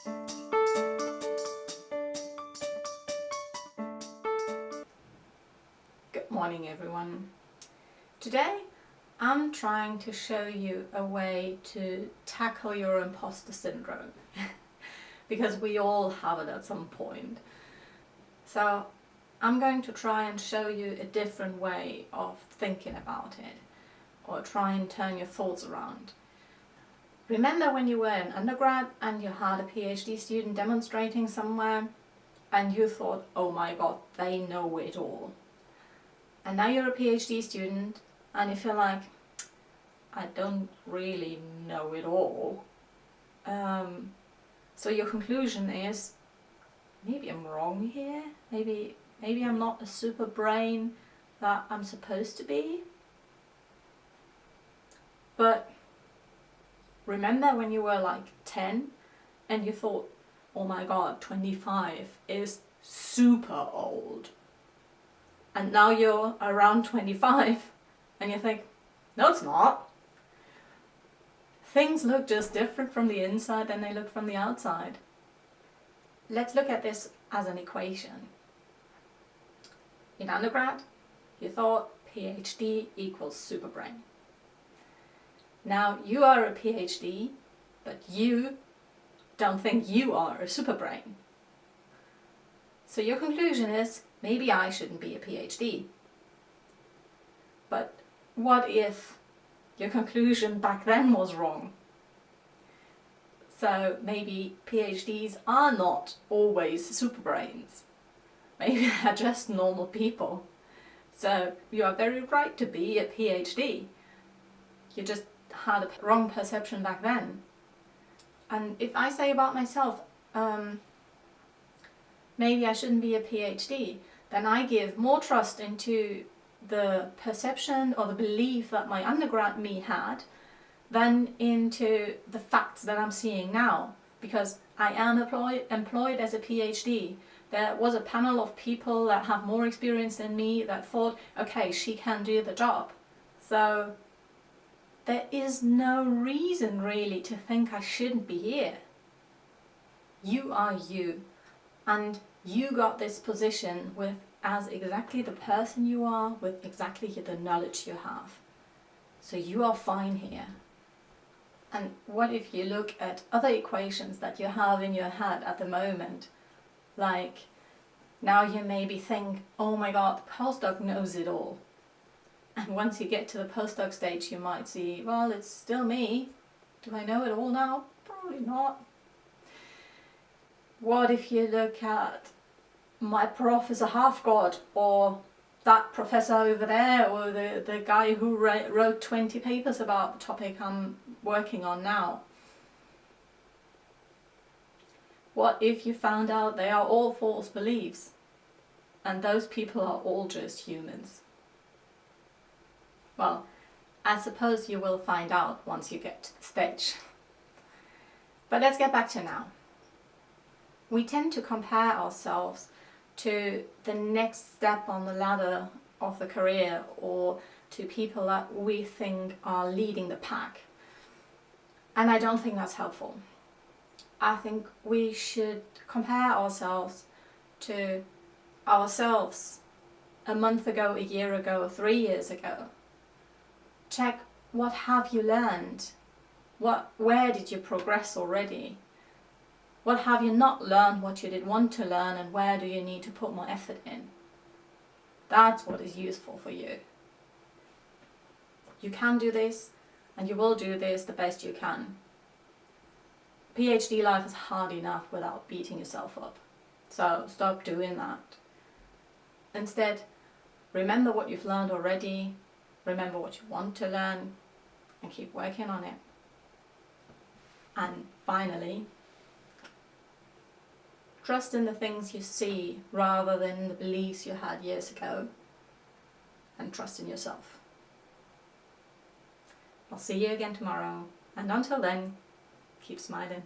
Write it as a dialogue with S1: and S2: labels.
S1: Good morning, everyone. Today I'm trying to show you a way to tackle your imposter syndrome because we all have it at some point. So I'm going to try and show you a different way of thinking about it, or try and turn your thoughts around. Remember when you were an undergrad and you had a PhD student demonstrating somewhere and you thought, oh my god, they know it all. And now you're a PhD student and you feel like, I don't really know it all. So your conclusion is, maybe I'm wrong here, maybe I'm not a super brain that I'm supposed to be. But remember when you were like 10 and you thought, oh my god, 25 is super old. And now you're around 25 and you think, no it's not. Things look just different from the inside than they look from the outside. Let's look at this as an equation. In undergrad, you thought PhD equals super brain. Now you are a PhD, but you don't think you are a super brain. So your conclusion is, maybe I shouldn't be a PhD. But what if your conclusion back then was wrong? So maybe PhDs are not always super brains. Maybe they're just normal people. So you are very right to be a PhD. You just had a wrong perception back then. And if I say about myself, maybe I shouldn't be a PhD, then I give more trust into the perception or the belief that my undergrad me had than into the facts that I'm seeing now, because I am employed as a PhD. There was a panel of people that have more experience than me that thought, okay, she can do the job. So there is no reason really to think I shouldn't be here. You are you, and you got this position with as exactly the person you are, with exactly the knowledge you have. So you are fine here. And what if you look at other equations that you have in your head at the moment? Like, now you maybe think, oh my god, the postdoc knows it all. And once you get to the postdoc stage, you might see, well, it's still me. Do I know it all now? Probably not. What if you look at, my prof is a half-god, or that professor over there, or the guy who wrote 20 papers about the topic I'm working on now? What if you found out they are all false beliefs, and those people are all just humans? Well, I suppose you will find out once you get to the stage. But let's get back to now. We tend to compare ourselves to the next step on the ladder of the career, or to people that we think are leading the pack. And I don't think that's helpful. I think we should compare ourselves to ourselves a month ago, a year ago, 3 years ago. Check, what have you learned? Where did you progress already? What have you not learned, what you did want to learn, and where do you need to put more effort in? That's what is useful for you. You can do this, and you will do this the best you can. PhD life is hard enough without beating yourself up. So stop doing that. Instead, remember what you've learned already, remember what you want to learn, and keep working on it. And finally, trust in the things you see rather than the beliefs you had years ago, and trust in yourself. I'll see you again tomorrow, and until then, keep smiling.